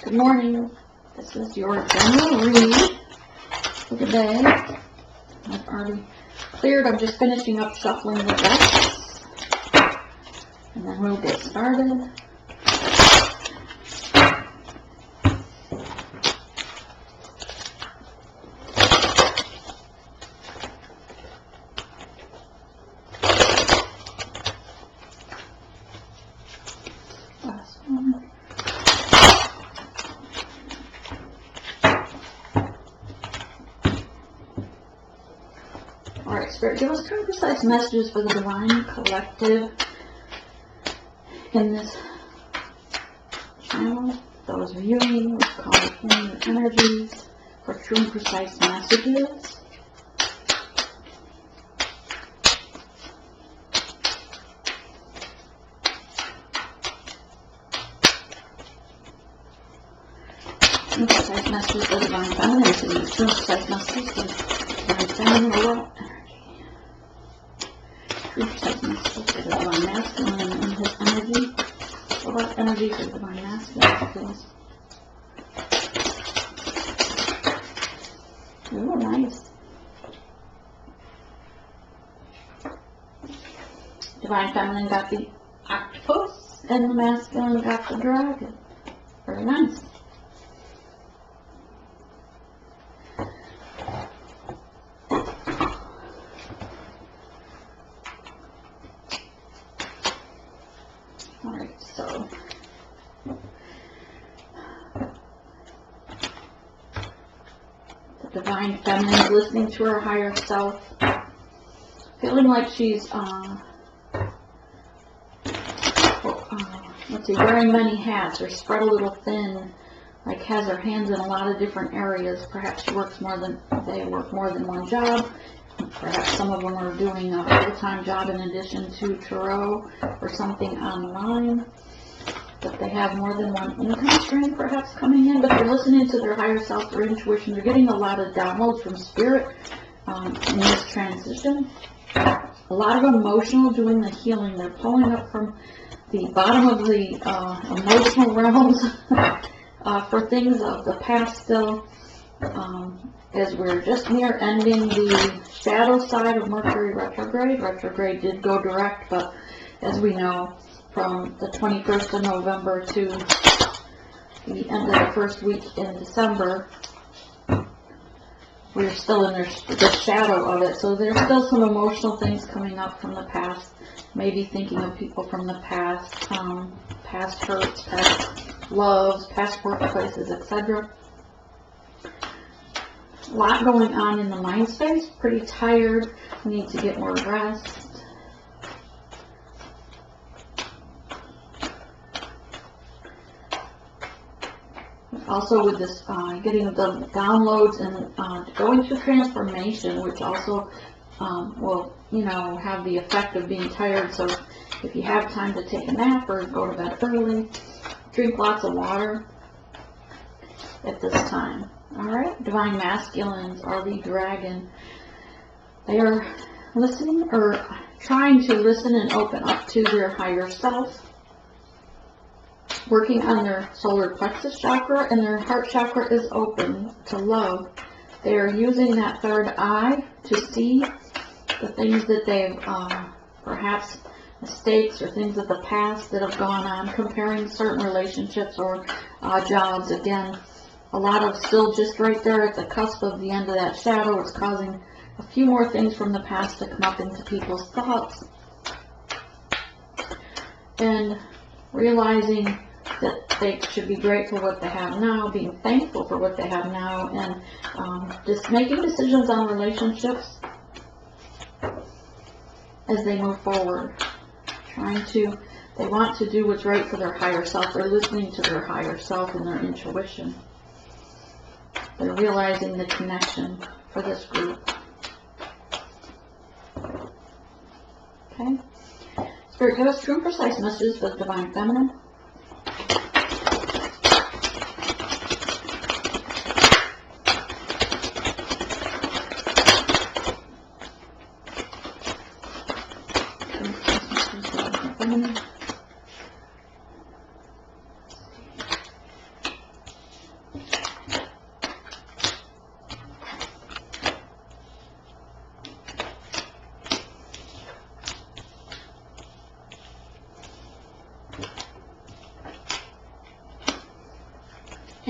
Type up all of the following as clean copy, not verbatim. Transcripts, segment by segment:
Good morning. This is your general read for the day. I've already cleared. I'm just finishing up shuffling the decks. And then we'll get started. Last one. Alright, Spirit, give us true precise messages for the Divine Collective in this channel. Those viewing, we call it your energies for true and precise messages. True and precise messages for the Divine Feminine. True and precise messages for the Divine Feminine overall energy. True and precise messages for the Divine Masculine and his energy. What energy for the Divine Masculine, please? Ooh, nice. Divine Feminine got the octopus, and the Masculine got the dragon. Very nice. Alright, so the Divine Feminine is listening to her higher self, feeling like she's let's see, wearing many hats or spread a little thin, like has her hands in a lot of different areas. Perhaps she works they work more than one job. Perhaps some of them are doing a full-time job in addition to tarot or something online. But they have more than one income stream perhaps coming in. But they're listening to their higher self, their intuition. They're getting a lot of downloads from Spirit in this transition. A lot of emotional doing the healing. They're pulling up from the bottom of the emotional realms for things of the past still. As we're just near ending the shadow side of Mercury retrograde. Retrograde did go direct, but as we know, from the 21st of November to the end of the first week in December, we're still in the shadow of it. So there's still some emotional things coming up from the past. Maybe thinking of people from the past, past hurts, past loves, past workplaces, etc. A lot going on in the mind space. Pretty tired. Need to get more rest. Also with this getting the downloads and going through transformation, which also will, have the effect of being tired. So if you have time to take a nap or go to bed early, drink lots of water at this time. Alright, Divine Masculines are the dragon. They are listening or trying to listen and open up to their higher self, working on their solar plexus chakra, and their heart chakra is open to love. They are using that third eye to see the things that they've, perhaps mistakes or things of the past that have gone on, comparing certain relationships or jobs. Again, a lot of still just right there at the cusp of the end of that shadow. It's causing a few more things from the past to come up into people's thoughts. And realizing that they should be grateful for what they have now, being thankful for what they have now, and just making decisions on relationships as they move forward. They want to do what's right for their higher self. They're listening to their higher self and their intuition. They're realizing the connection for this group. Okay. Spirit, give us true and precise messages for the Divine Feminine.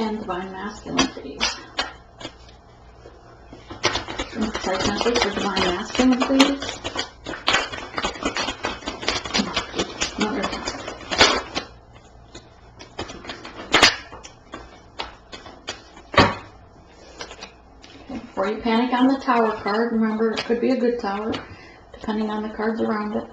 and Divine Masculine, please. Insight message for Divine Masculine, please. Another time. Okay, before you panic on the Tower card, remember it could be a good tower, depending on the cards around it.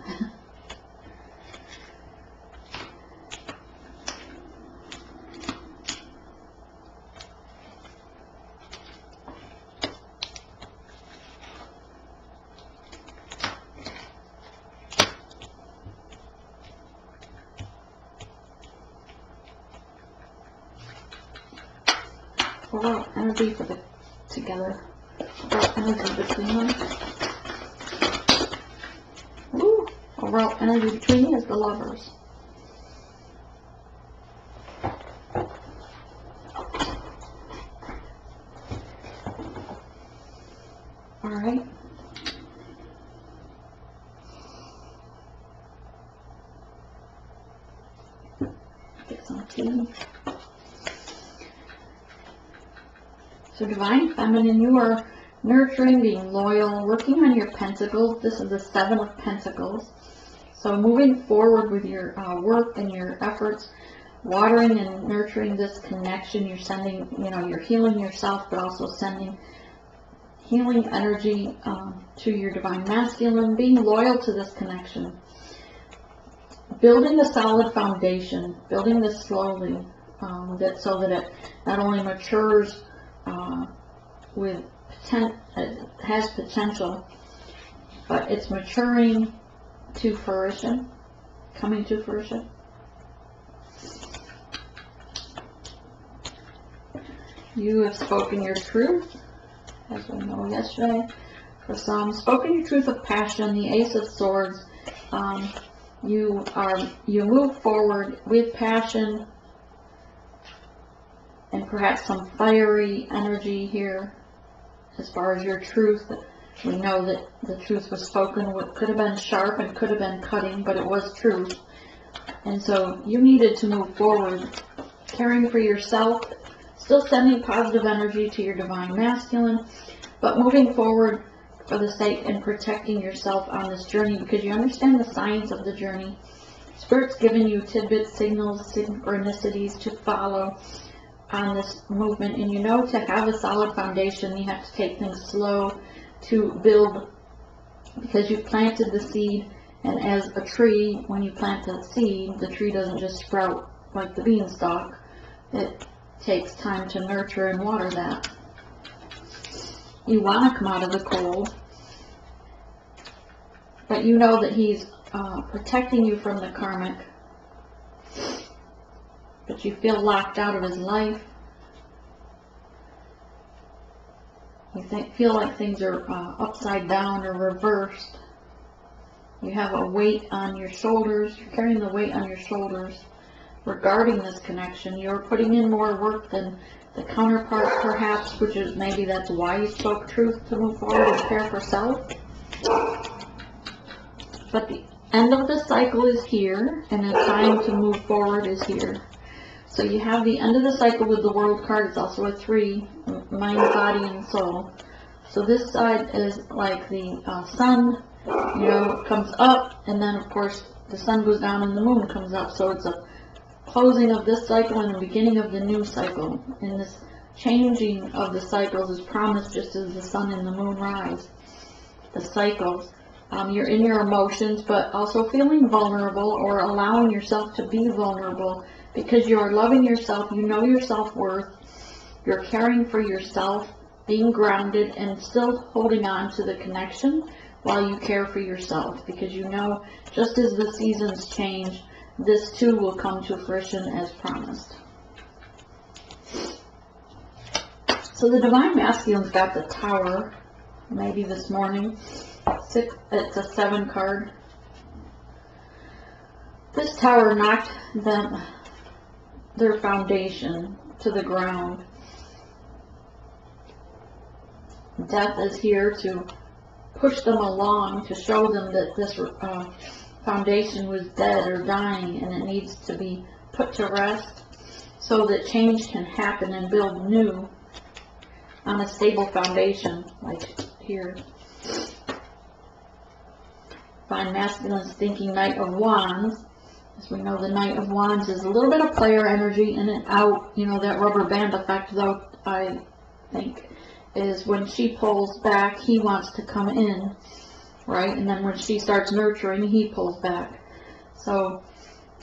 Overall energy for the together. Overall energy between them. Ooh, overall energy between is the Lovers. Alright. Get some tea. So Divine Feminine, you are nurturing, being loyal, working on your pentacles. This is the 7 of Pentacles. So moving forward with your work and your efforts, watering and nurturing this connection. You're sending, you're healing yourself, but also sending healing energy to your Divine Masculine, being loyal to this connection. Building a solid foundation, building this slowly, so that it not only matures with it has potential, but it's maturing to fruition, coming to fruition. You have spoken your truth, as we know yesterday. For some, spoken your truth of passion, the Ace of Swords. You move forward with passion and perhaps some fiery energy here as far as your truth. We know that the truth was spoken. It could have been sharp and could have been cutting, but it was truth. And so you needed to move forward, caring for yourself, still sending positive energy to your Divine Masculine, but moving forward for the sake and protecting yourself on this journey, because you understand the science of the journey. Spirit's given you tidbits, signals, synchronicities to follow on this movement, and to have a solid foundation, you have to take things slow to build, because you've planted the seed, and as a tree, when you plant the seed, the tree doesn't just sprout like the beanstalk. It takes time to nurture and water that. You want to come out of the cold, but you know that he's protecting you from the karmic, but you feel locked out of his life. You feel like things are upside down or reversed. You have a weight on your shoulders. You're carrying the weight on your shoulders regarding this connection. You're putting in more work than the counterpart, perhaps, which is maybe that's why you spoke truth, to move forward and care for self. But the end of the cycle is here, and the time to move forward is here. So you have the end of the cycle with the World card. It's also a 3, mind, body, and soul. So this side is like the sun, comes up, and then of course the sun goes down and the moon comes up. So it's a closing of this cycle and the beginning of the new cycle. And this changing of the cycles is promised just as the sun and the moon rise. The cycles. You're in your emotions, but also feeling vulnerable or allowing yourself to be vulnerable, because you're loving yourself, you know your self-worth, you're caring for yourself, being grounded, and still holding on to the connection while you care for yourself, because just as the seasons change, this too will come to fruition as promised. So the Divine Masculine's got the Tower, maybe this morning. It's a 7 card. This Tower knocked their foundation to the ground. Death is here to push them along, to show them that this foundation was dead or dying, and it needs to be put to rest. so that change can happen and build new on a stable foundation, like here. Divine Masculine's thinking Knight of Wands. As we know, the Knight of Wands is a little bit of player energy in and out. You know, that rubber band effect, though, I think, is when she pulls back, he wants to come in, right? And then when she starts nurturing, he pulls back. So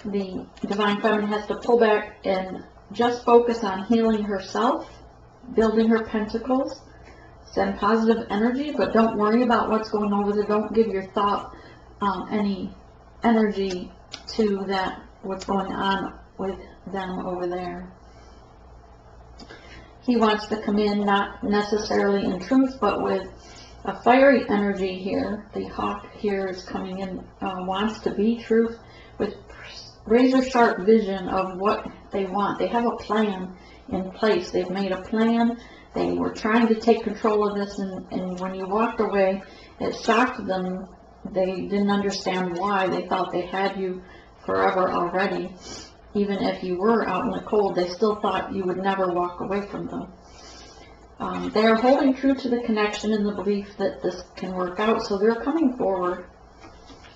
the Divine Feminine has to pull back and just focus on healing herself, building her pentacles, send positive energy, but don't worry about what's going on with it. Don't give your thought any energy to that, what's going on with them over there. He wants to come in not necessarily in truth, but with a fiery energy here. The hawk here is coming in, wants to be truth with razor sharp vision of what they want. They have a plan in place. They've made a plan. They were trying to take control of this, and when you walked away, it shocked them. They didn't understand why. They thought they had you forever already. Even if you were out in the cold, they still thought you would never walk away from them. They are holding true to the connection and the belief that this can work out, so they're coming forward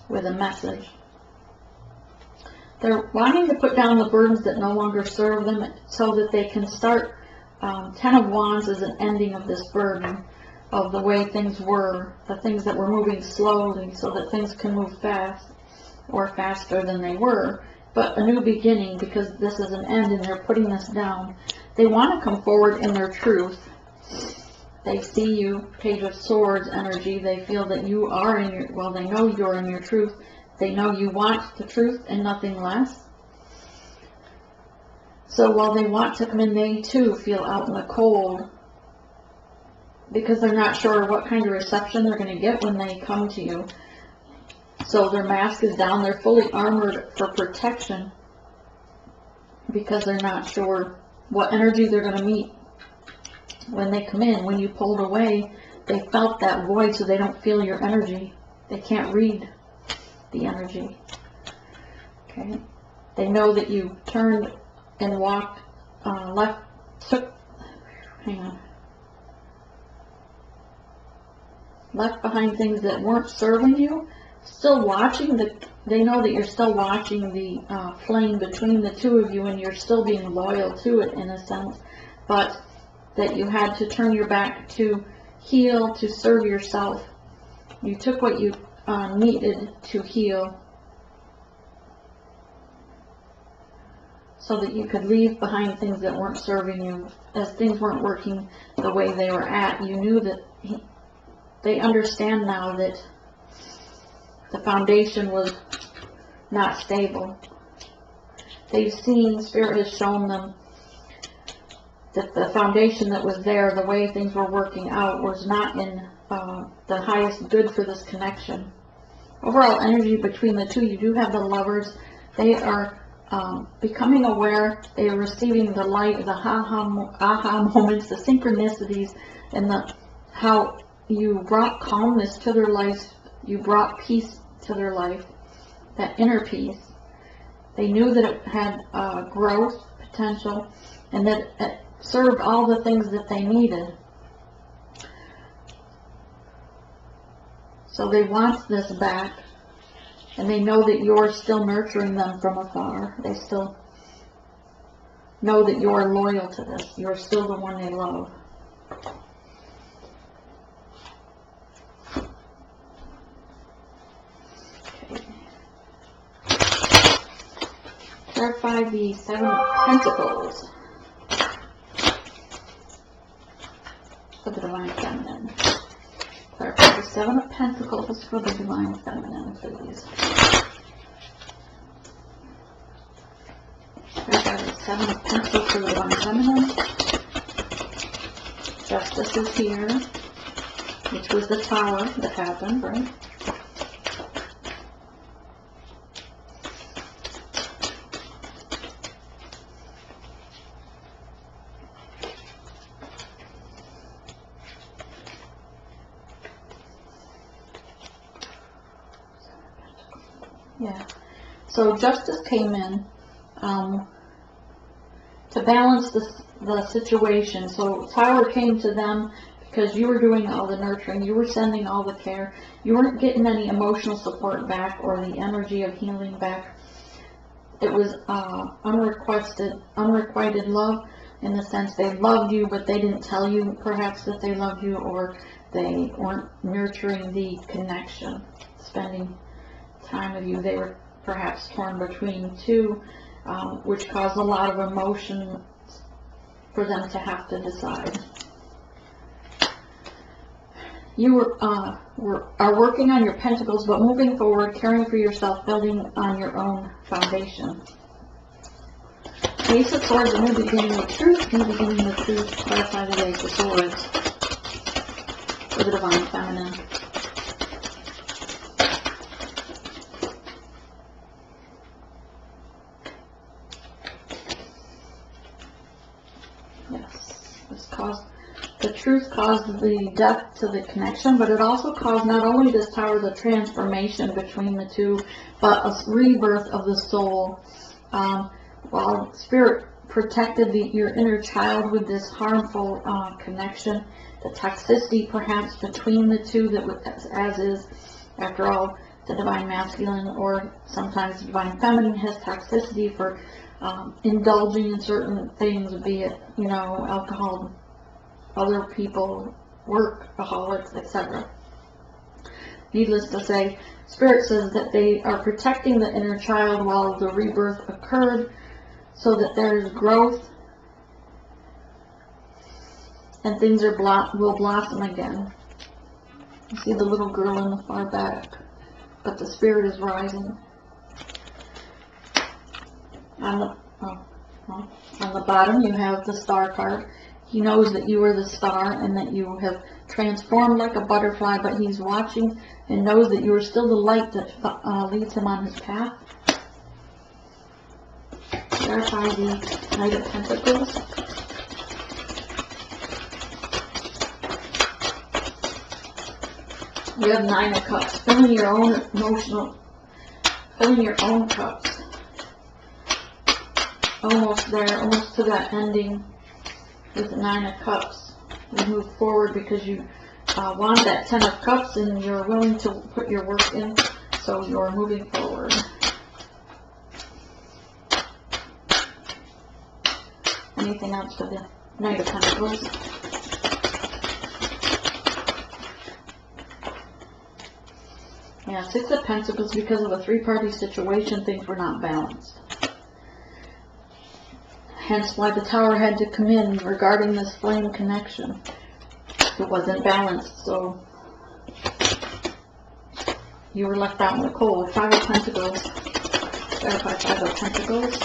with a message. They're wanting to put down the burdens that no longer serve them so that they can start. Ten of Wands is an ending of this burden of the way things were, the things that were moving slowly so that things can move fast or faster than they were, but a new beginning, because this is an end and they're putting this down. They want to come forward in their truth. They see you, Page of Swords energy. They feel that you are in your, well, they know you're in your truth. They know you want the truth and nothing less. So while they want to come in, they too feel out in the cold because they're not sure what kind of reception they're going to get when they come to you. So their mask is down. They're fully armored for protection because they're not sure what energy they're going to meet when they come in. When you pulled away, they felt that void, so they don't feel your energy. They can't read the energy. Okay. They know that you turned and walked left behind things that weren't serving you. Still watching they know that you're still watching the flame between the two of you, and you're still being loyal to it in a sense, but that you had to turn your back to heal, to serve yourself. You took what you needed to heal so that you could leave behind things that weren't serving you. As things weren't working the way they were at, you knew that they understand now that the foundation was not stable. They've seen, Spirit has shown them that the foundation that was there, the way things were working out, was not in the highest good for this connection. Overall energy between the two, you do have the Lovers. They are becoming aware. They are receiving the light, the aha moments, the synchronicities, and how you brought calmness to their life. You brought peace to their life, that inner peace. They knew that it had growth potential and that it served all the things that they needed. So they want this back, and they know that you're still nurturing them from afar. They still know that you're loyal to this. You're still the one they love. Okay. Clarify the Seven of Pentacles for the Divine Feminine. Clarify the Seven of Pentacles for the Divine Feminine, please. Clarify the Seven of Pentacles for the Divine Feminine. Justice is here, which was the Tower that happened, right? Yeah. So Justice came in. to balance the situation. So Tower came to them because you were doing all the nurturing, you were sending all the care, you weren't getting any emotional support back or the energy of healing back. It was unrequited love, in the sense they loved you, but they didn't tell you perhaps that they loved you, or they weren't nurturing the connection, spending time with you. They were perhaps torn between two, which caused a lot of emotion for them to have to decide. You are working on your pentacles, but moving forward, caring for yourself, building on your own foundation. Ace of Swords, a new beginning with truth, new beginning with truth, clarify the Ace of Swords for the Divine Feminine. Yes, this caused, the truth caused the death to the connection, but it also caused not only this Tower, the transformation between the two, but a rebirth of the soul. While Spirit protected your inner child with this harmful connection, the toxicity perhaps between the two, that as is, after all, the Divine Masculine or sometimes the Divine Feminine has toxicity for indulging in certain things, be it, alcohol, other people, workaholics, etc. Needless to say, Spirit says that they are protecting the inner child while the rebirth occurred, so that there is growth and things will blossom again. You see the little girl in the far back, but the Spirit is rising. On the bottom you have the Star card. He knows that you are the star and that you have transformed like a butterfly, but he's watching and knows that you are still the light that leads him on his path. Clarify the Knight of Pentacles. You have Nine of Cups. Filling your own cups. Almost there, almost to that ending with the Nine of Cups. You move forward because you want that Ten of Cups and you're willing to put your work in, so you're moving forward. Anything else for the Knight of Pentacles? Yeah, Six of Pentacles, because of a three-party situation, things were not balanced. Hence why the Tower had to come in regarding this flame connection. It wasn't balanced, so you were left out in the cold. Five of Pentacles. Clarify Five of Pentacles.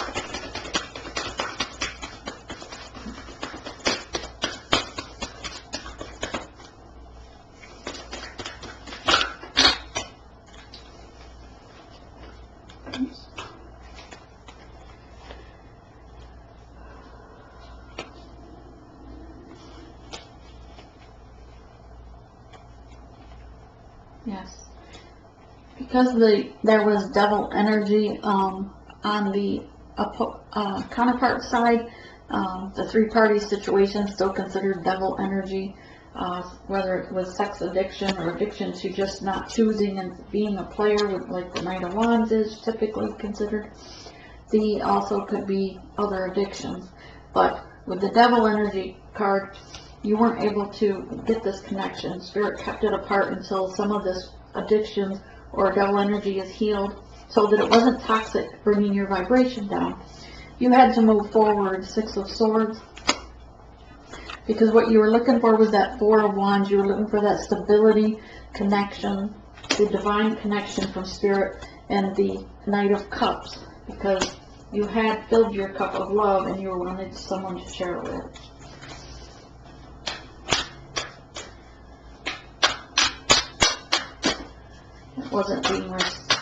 Yes, because there was devil energy on the counterpart side, the three-party situation still considered devil energy, whether it was sex addiction or addiction to just not choosing and being a player, like the Knight of Wands is typically considered. The also could be other addictions, but with the devil energy card, you weren't able to get this connection. Spirit kept it apart until some of this addiction or devil energy is healed, so that it wasn't toxic, bringing your vibration down. You had to move forward. Six of Swords, because what you were looking for was that Four of Wands. You were looking for that stability, connection, the divine connection from Spirit, and the Knight of Cups, because you had filled your cup of love and you wanted someone to share it with. It wasn't being received.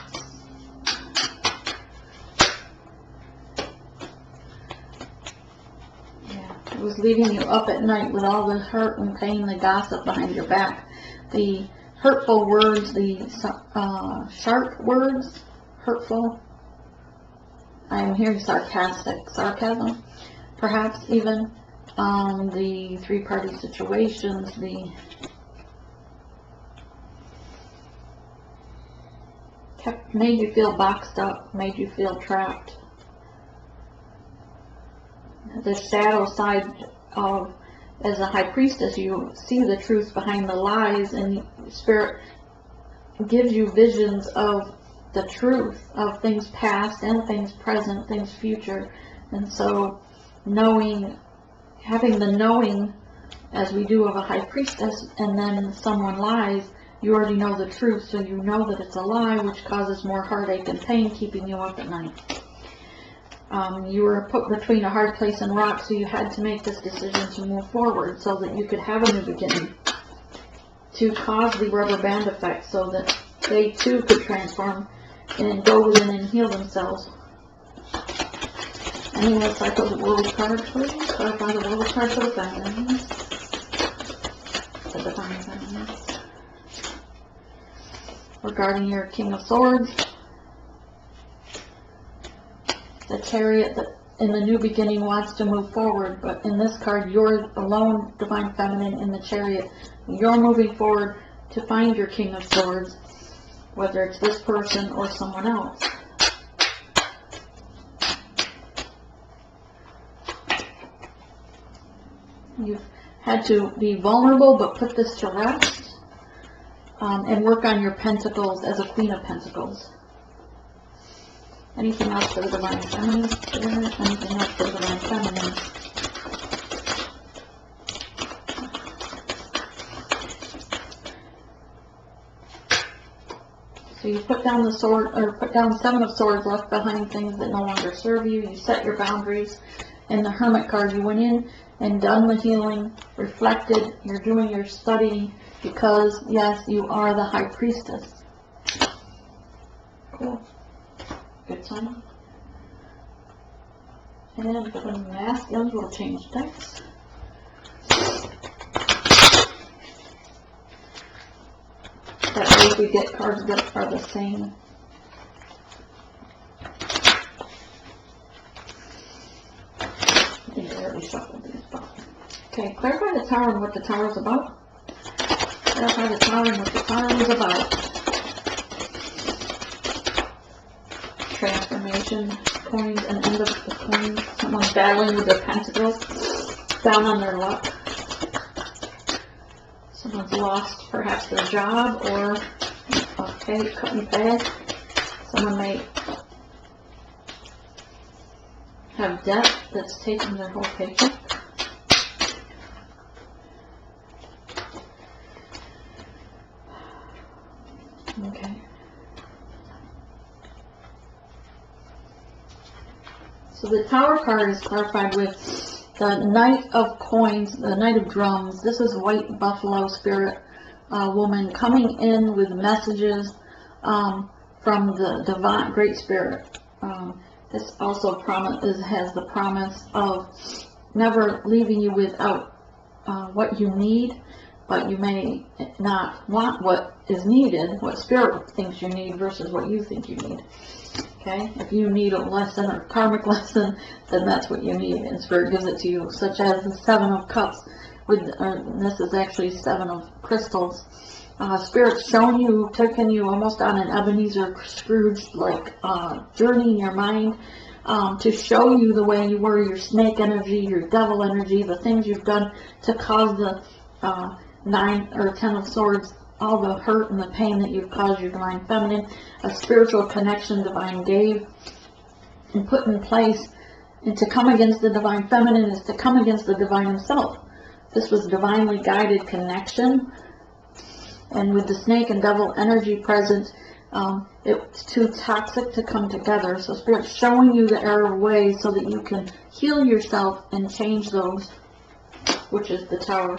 Yeah, it was leaving you up at night with all the hurt and pain, the gossip behind your back, the hurtful words, the sharp words, hurtful. I am hearing sarcasm. perhaps even the three-party situations, made you feel boxed up, made you feel trapped. The shadow side of, as a high priestess, you see the truth behind the lies, and Spirit gives you visions of the truth of things past and things present, things future. And so having the knowing, as we do of a high priestess, and then someone lies, you already know the truth, so you know that it's a lie, which causes more heartache and pain, keeping you up at night. You were put between a hard place and rock, so you had to make this decision to move forward so that you could have a new beginning, to cause the rubber band effect so that they too could transform and go within and heal themselves. Any more cycles of world card, please? Clarify the world card for the feminines. The divine feminines. Regarding your King of Swords, the Chariot that in the new beginning wants to move forward, but in this card, you're alone, divine feminine, in the Chariot. You're moving forward to find your King of Swords, whether it's this person or someone else. You've had to be vulnerable, but put this to rest, and work on your pentacles as a Queen of Pentacles. Anything else for the divine feminine? Anything else for the divine feminine? So you put down the sword, or put down 7 of Swords, left behind things that no longer serve you. You set your boundaries. In the Hermit card, you went in and done the healing, reflected, you're doing your studying, because yes, you are the High Priestess. Cool. Good sign. And for the masculines, we'll change decks. That way if we get cards that are the same. I think I already shuffled these, but okay, clarify the Tower and what the Tower is about. Clarify the Tower and what the Tower is about. Transformation, coins, and end of the coins. Someone's battling with their pentacles, down on their luck. Someone's lost perhaps their job or couldn't pay. Someone may have debt that's taking their whole paycheck. Okay. So the Tower card is clarified with the Knight of Coins, the Knight of Drums. This is White Buffalo Spirit woman coming in with messages from the Divine Great Spirit. This also has the promise of never leaving you without what you need, but you may not want what is needed, what Spirit thinks you need versus what you think you need. Okay, if you need a lesson or karmic lesson, then that's what you need, and Spirit gives it to you, such as the 7 of Cups, this is actually 7 of Crystals. Spirit's shown you, taken you almost on an Ebenezer Scrooge-like journey in your mind, to show you the way you were, your snake energy, your devil energy, the things you've done to cause the 9 or 10 of Swords, all the hurt and the pain that you've caused your divine feminine. A spiritual connection divine gave and put in place, and to come against the divine feminine is to come against the divine himself. This was divinely guided connection, and with the snake and devil energy present, it's too toxic to come together. So Spirit's showing you the error ways so that you can heal yourself and change those, which is the Tower,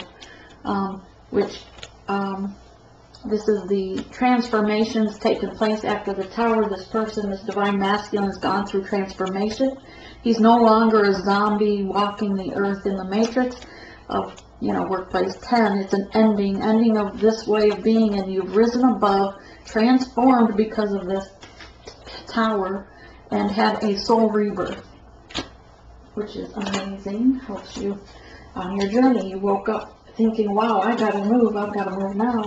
this is the transformations taking place after the Tower. This person, this divine masculine, has gone through transformation. He's no longer a zombie walking the earth in the matrix of, workplace 10. It's an ending of this way of being, and you've risen above, transformed because of this Tower, and had a soul rebirth. which is amazing. Helps you on your journey. You woke up thinking, wow, I've got to move now.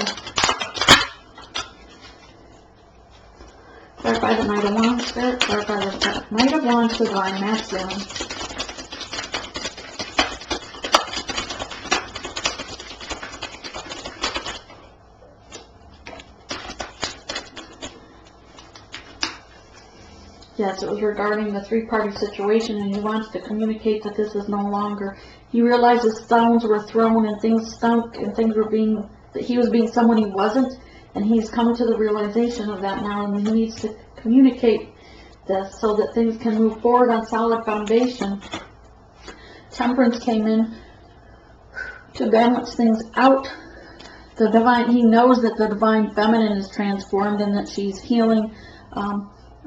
Clarify the Knight of Wands, Spirit. Clarify the Knight of Wands, Divine Masculine. Yes, it was regarding the three-party situation, and he wants to communicate that this is no longer. He realizes stones were thrown and things stunk and things were being, that he was being someone he wasn't, and he's come to the realization of that now, and he needs to communicate this so that things can move forward on solid foundation. Temperance came in to balance things out. The divine, he knows that the divine feminine is transformed and that she's healing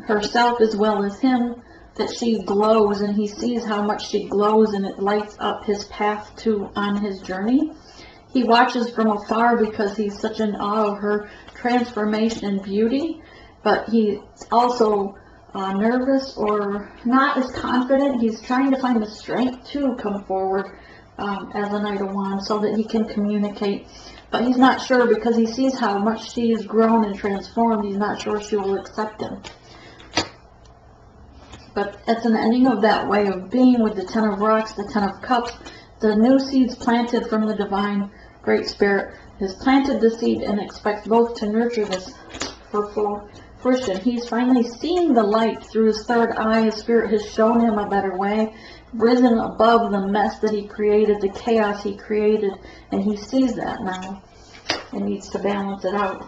herself as well as him, that she glows, and he sees how much she glows, and it lights up his path on his journey. He watches from afar because he's such in awe of her transformation and beauty, but he's also nervous or not as confident. He's trying to find the strength to come forward as a Knight of Wands so that he can communicate. But he's not sure because he sees how much she has grown and transformed. He's not sure she will accept him. But it's an ending of that way of being with the Ten of Rocks, the Ten of Cups. The new seeds planted from the Divine Great Spirit has planted the seed and expects both to nurture this for full fruition. He's finally seeing the light through his third eye. His Spirit has shown him a better way, risen above the mess that he created, the chaos he created, and he sees that now and needs to balance it out.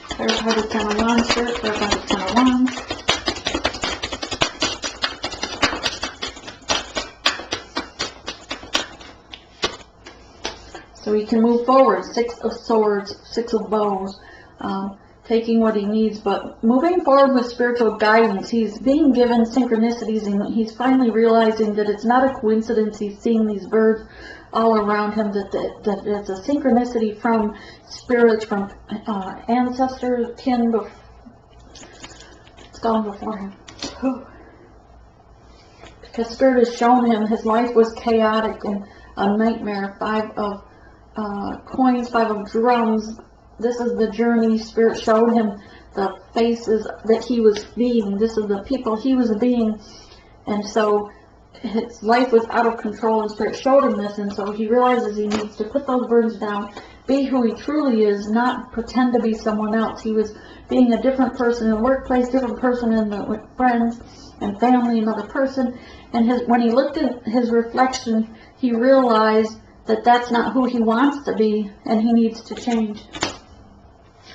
Clarify the Ten of Wands, Spirit. Clarify the Ten of Wands. So he can move forward. Six of Swords, Six of Bows, taking what he needs, but moving forward with spiritual guidance. He's being given synchronicities, and he's finally realizing that it's not a coincidence. He's seeing these birds all around him, that it's a synchronicity from spirits, from ancestors, kin, it's gone before him. Because Spirit has shown him his life was chaotic and a nightmare. Five of coins, Five of drums. This is the journey. Spirit showed him the faces that he was being. This is the people he was being. And so his life was out of control, and Spirit showed him this, and so he realizes he needs to put those burdens down, be who he truly is, not pretend to be someone else. He was being a different person in the workplace, different person with friends and family, another person. And when he looked at his reflection, he realized that that's not who he wants to be, and he needs to change.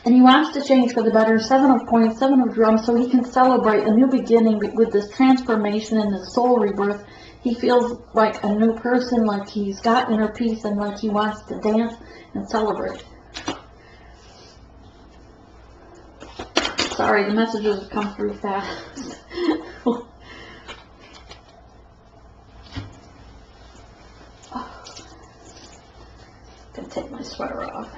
And he wants to change for the better. Seven of coins, Seven of drums, so he can celebrate a new beginning with this transformation and this soul rebirth. He feels like a new person, like he's got inner peace, and like he wants to dance and celebrate. Sorry, the messages have come through fast. Gonna take my sweater off.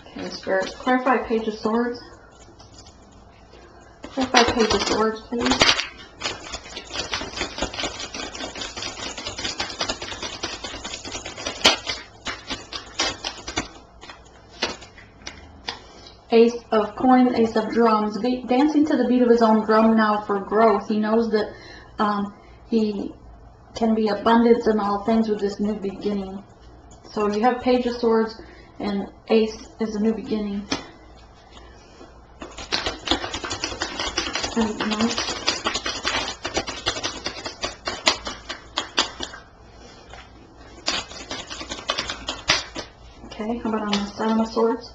Okay, Spirit, clarify Page of Swords. Clarify Page of Swords, please. Ace of coins, Ace of drums, dancing to the beat of his own drum now for growth. He knows that he can be abundance in all things with this new beginning. So you have Page of Swords, and Ace is a new beginning. Okay, how about on the Seven of Swords?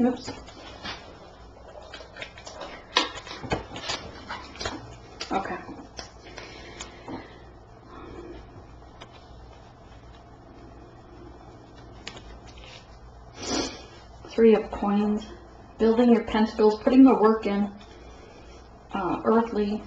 Oops. Okay. Three of Coins. Building your pentacles, putting the work in, earthly.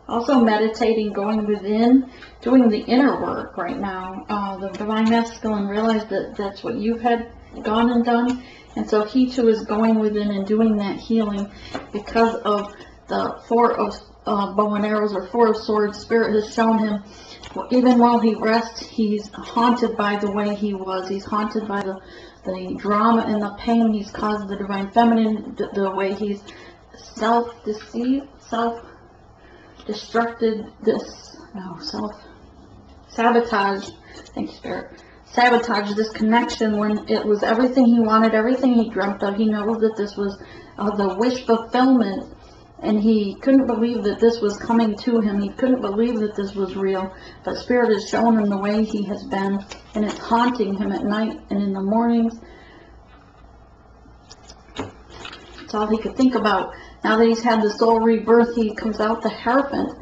Also meditating, going within, doing the inner work right now. The Divine Masculine realized that that's what you've had gone and done. And so he too is going within and doing that healing because of the Four of bow and arrows or Four of Swords. Spirit has shown him, even while he rests, he's haunted by the way he was. He's haunted by the drama and the pain he's caused the Divine Feminine, the way he's self-deceived, self-destructed, self-sabotage. Thank you, Spirit. Sabotage this connection when it was everything he wanted, everything he dreamt of. He knows that this was the wish fulfillment, and he couldn't believe that this was coming to him. He couldn't believe that this was real. But Spirit has shown him the way he has been, and it's haunting him at night and in the mornings. It's all he could think about. Now that he's had the soul rebirth, he comes out the Hierophant,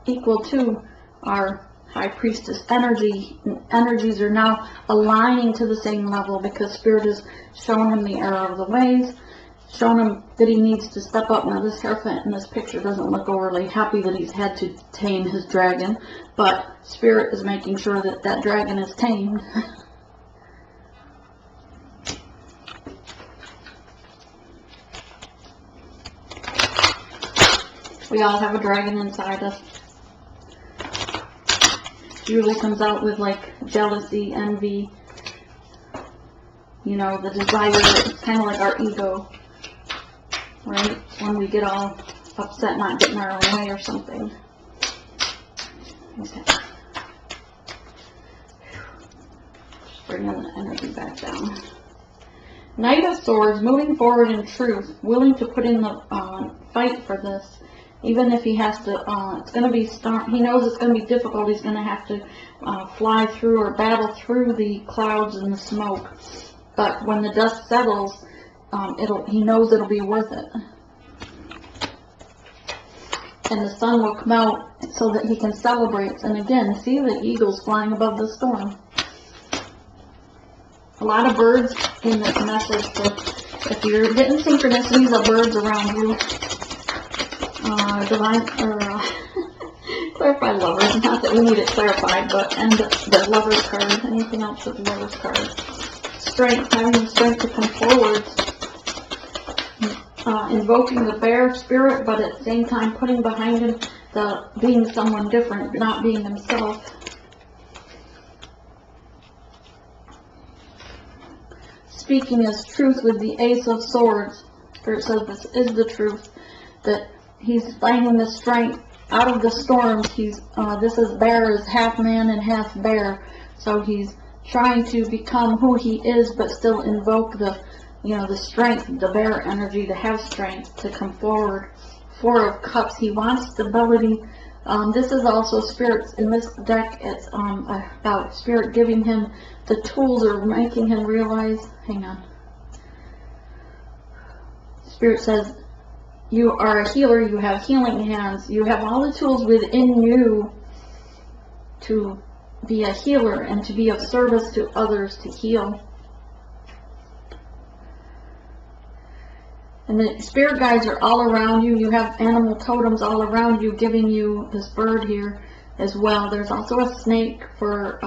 equal to our High Priestess energy. Energies are now aligning to the same level because Spirit has shown him the error of the ways, shown him that he needs to step up. Now this Hierophant in this picture doesn't look overly happy that he's had to tame his dragon, but Spirit is making sure that that dragon is tamed. We all have a dragon inside us. Usually comes out with like jealousy, envy, you know, the desire. It's kind of like our ego, right? When we get all upset not getting our own way or something. Okay. Just bringing the energy back down. Knight of Swords, moving forward in truth, willing to put in the fight for this. Even if he has to, it's going to be, he knows it's going to be difficult. He's going to have to fly through or battle through the clouds and the smoke. But when the dust settles, he knows it'll be worth it. And the sun will come out so that he can celebrate. And again, see the eagles flying above the storm. A lot of birds in this message. So if you're getting synchronicities of birds around you, clarify lovers, not that we need it clarified, but, and the lover's card, anything else with the lover's card. Strength, having the strength to come forward, invoking the bear spirit, but at the same time putting behind him the being someone different, not being himself. Speaking as truth with the Ace of Swords. Spirit says this is the truth, that he's finding the strength out of the storms. He's this is bear is half man and half bear, so he's trying to become who he is, but still invoke the, you know, the strength, the bear energy, to have strength to come forward. Four of Cups. He wants stability. This is also Spirit's in this deck. It's about Spirit giving him the tools or making him realize. Hang on. Spirit says, you are a healer, you have healing hands, you have all the tools within you to be a healer and to be of service to others, to heal. And the spirit guides are all around you. You have animal totems all around you giving you this bird here as well. There's also a snake for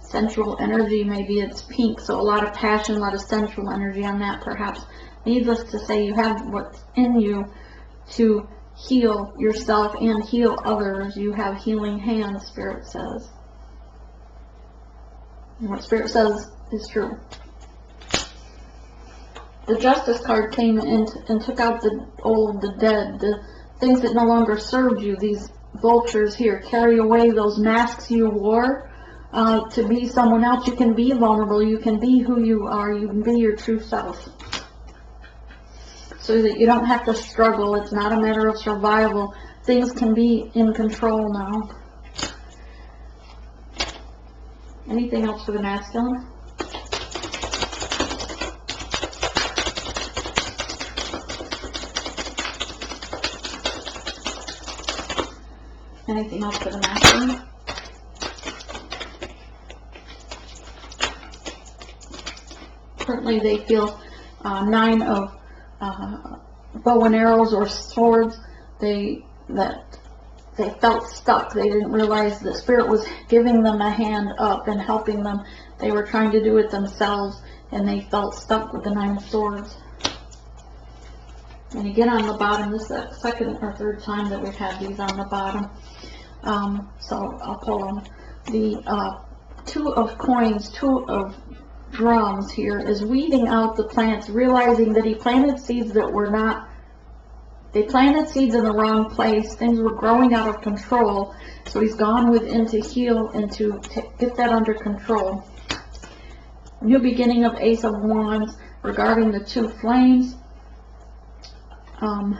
sensual energy. Maybe it's pink, so a lot of passion, a lot of sensual energy on that perhaps. Needless to say, you have what's in you to heal yourself and heal others. You have healing hands, Spirit says. And what Spirit says is true. The Justice card came in and took out the old, the dead, the things that no longer served you. These vultures here carry away those masks you wore to be someone else. You can be vulnerable. You can be who you are. You can be your true self. So that you don't have to struggle. It's not a matter of survival. Things can be in control now. Anything else for the masculine? Anything else for the masculine? Currently they feel 9 of bow and arrows or swords. They felt stuck. They didn't realize the Spirit was giving them a hand up and helping them. They were trying to do it themselves, and they felt stuck with the 9 of swords. And again on the bottom, this is the second or third time that we've had these on the bottom. So I'll pull them. The 2 of coins, 2 of drums here is weeding out the plants, realizing that he planted seeds that were not, they planted seeds in the wrong place. Things were growing out of control. So he's gone within to heal and to get that under control. New beginning of Ace of Wands regarding the 2 flames. A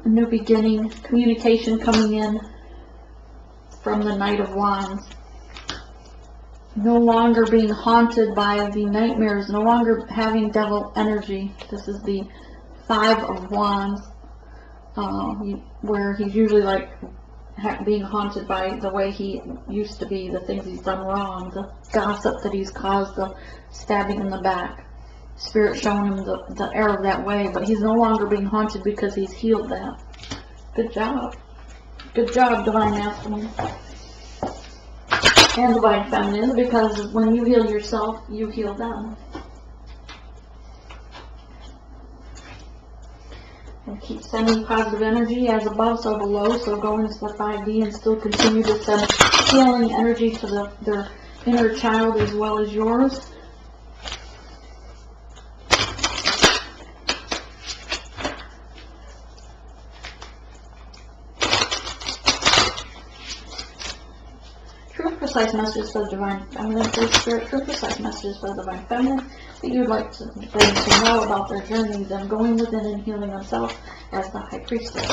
new beginning, communication coming in from the Knight of Wands. No longer being haunted by the nightmares, no longer having devil energy. This is the 5 of Wands, where he's usually like being haunted by the way he used to be, the things he's done wrong, the gossip that he's caused, the stabbing in the back. Spirit showing him the error that way, but he's no longer being haunted because he's healed that. Good job. Good job, Divine Masculine. And Divine Feminine, because when you heal yourself, you heal them. And keep sending positive energy as above, so below. So go into the 5D and still continue to send healing energy to their inner child as well as yours. Precise messages for the Divine Feminine, for Spirit, true precise messages for the Divine Feminine that you'd like them to know about their journey, them going within and healing themselves as the High Priestess.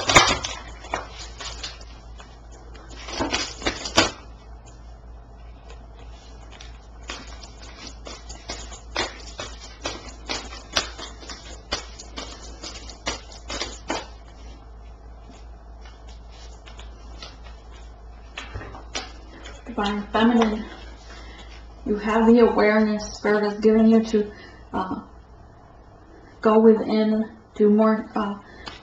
Divine Feminine, you have the awareness Spirit is giving you to go within, do more,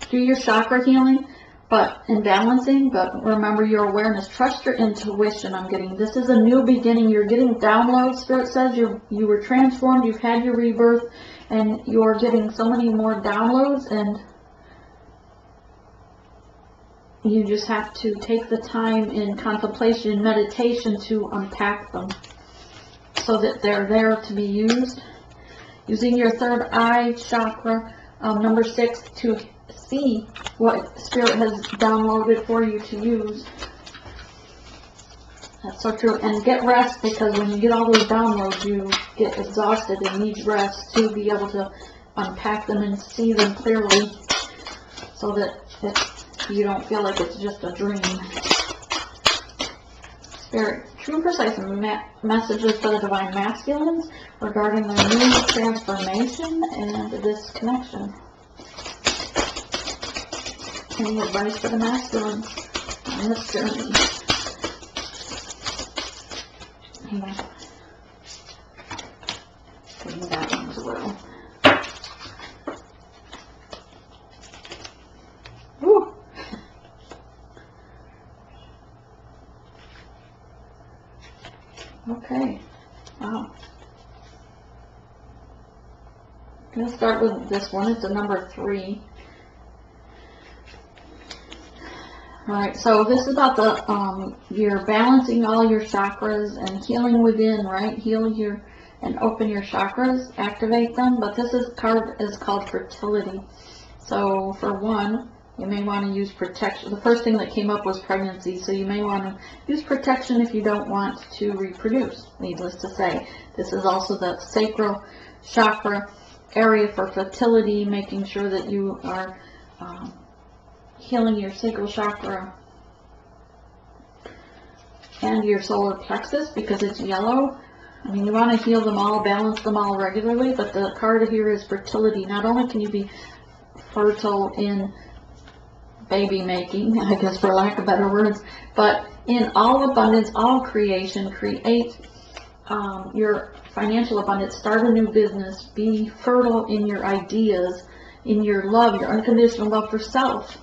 do your chakra healing, but in balancing, but remember your awareness, trust your intuition. I'm getting, this is a new beginning. You're getting downloads. Spirit says you were transformed, you've had your rebirth, and you're getting so many more downloads, and you just have to take the time in contemplation and meditation to unpack them so that they're there to be used. Using your third eye chakra, number 6, to see what Spirit has downloaded for you to use. That's so true. And get rest, because when you get all those downloads, you get exhausted and need rest to be able to unpack them and see them clearly so that you don't feel like it's just a dream. Spirit, true precise messages for the Divine Masculines regarding their new transformation and this connection. Any advice for the masculines on this journey? Hang on. Bring that one as well. Okay, wow. I'm going to start with this one. It's a number 3. Alright, so this is about the, you're balancing all your chakras and healing within, right? Heal your, and open your chakras, activate them, but this card is called fertility. So for one, you may want to use protection. The first thing that came up was pregnancy, so you may want to use protection if you don't want to reproduce, needless to say. This is also the sacral chakra area for fertility, making sure that you are healing your sacral chakra and your solar plexus, because it's yellow. I mean, you want to heal them all, balance them all regularly, but the card here is fertility. Not only can you be fertile in baby making, I guess for lack of better words, but in all abundance, all creation, create your financial abundance, start a new business, be fertile in your ideas, in your love, your unconditional love for self.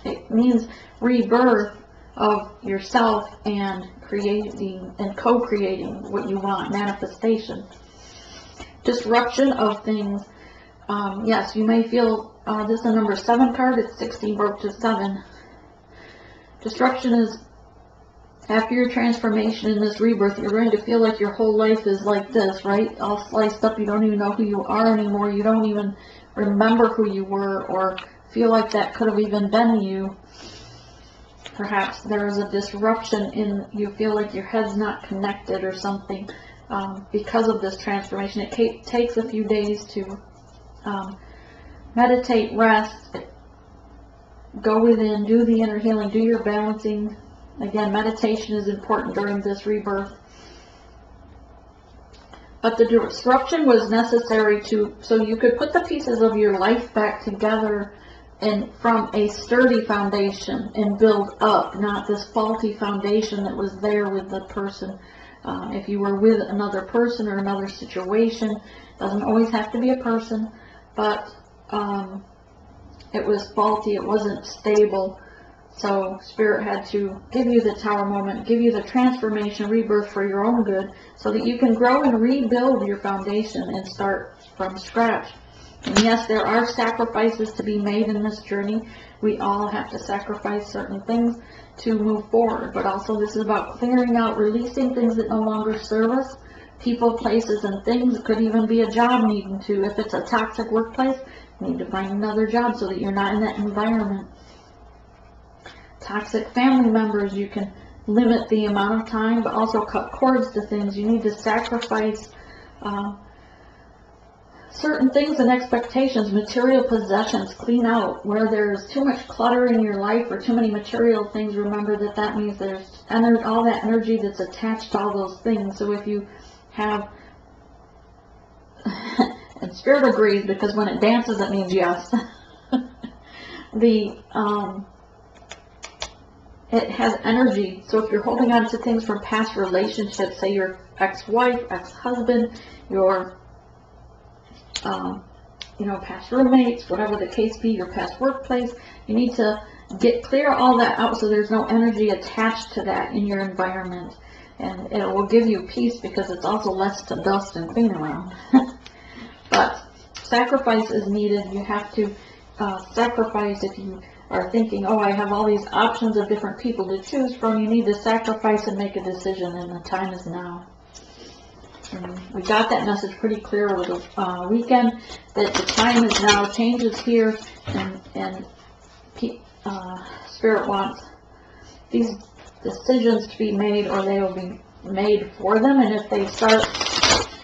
It means rebirth of yourself and creating and co-creating what you want, manifestation. Disruption of things. Yes, you may feel, this is a number 7 card, it's 16 broke to 7. Disruption is, after your transformation in this rebirth, you're going to feel like your whole life is like this, right? All sliced up, you don't even know who you are anymore, you don't even remember who you were, or feel like that could have even been you. Perhaps there is a disruption in, you feel like your head's not connected or something, because of this transformation. It takes a few days to meditate, rest, go within, do the inner healing, do your balancing. Again, meditation is important during this rebirth. But the disruption was necessary so you could put the pieces of your life back together and from a sturdy foundation and build up, not this faulty foundation that was there with the person. If you were with another person or another situation, doesn't always have to be a person, but it was faulty, it wasn't stable. So Spirit had to give you the Tower moment, give you the transformation, rebirth for your own good, so that you can grow and rebuild your foundation and start from scratch. And yes, there are sacrifices to be made in this journey. We all have to sacrifice certain things to move forward, but also this is about clearing out, releasing things that no longer serve us, people, places, and things. It could even be a job needing to, if it's a toxic workplace, you need to find another job so that you're not in that environment. Toxic family members, you can limit the amount of time, but also cut cords to things. You need to sacrifice certain things and expectations, material possessions, clean out. Where there's too much clutter in your life or too many material things, remember that means there's all that energy that's attached to all those things. So if you have, and Spirit agrees, because when it dances it means yes. It has energy. So if you're holding on to things from past relationships, say your ex-wife, ex-husband, your past roommates, whatever the case be, your past workplace, you need to clear all that out so there's no energy attached to that in your environment. And it will give you peace because it's also less to dust and clean around. But sacrifice is needed. You have to sacrifice. If you are thinking, oh, I have all these options of different people to choose from, you need to sacrifice and make a decision, and the time is now. And we got that message pretty clear over the weekend, that the time is now, change is here, and Spirit wants these decisions to be made, or they will be made for them. And if they start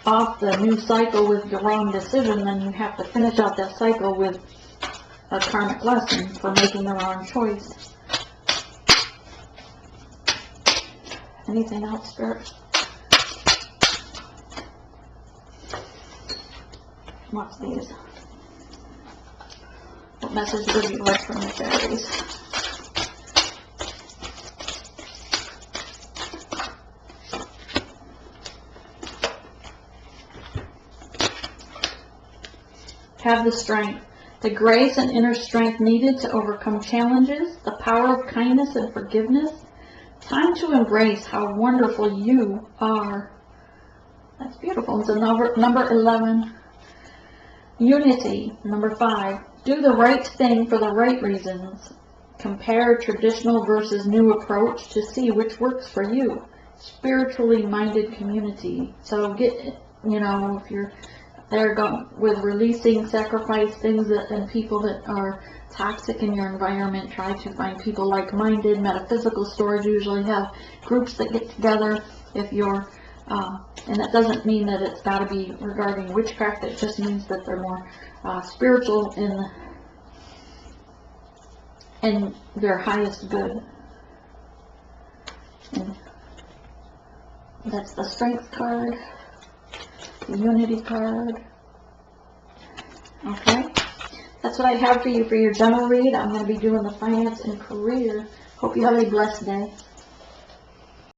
off the new cycle with the wrong decision, then you have to finish out that cycle with a karmic lesson for making the wrong choice. Anything else, Spirit? What's these? What message would you like from the fairies? Have the strength, the grace and inner strength needed to overcome challenges, the power of kindness and forgiveness. Time to embrace how wonderful you are. That's beautiful. It's a number 11. Unity, number 5. Do the right thing for the right reasons. Compare traditional versus new approach to see which works for you. Spiritually minded community. So if you're there with releasing, sacrifice things and people that are toxic in your environment, try to find people like-minded. Metaphysical stores usually have groups that get together. If you're and that doesn't mean that it's got to be regarding witchcraft. It just means that they're more spiritual in their highest good. And that's the Strength card, the Unity card. Okay, that's what I have for you for your general read. I'm going to be doing the finance and career. Hope you have a blessed day.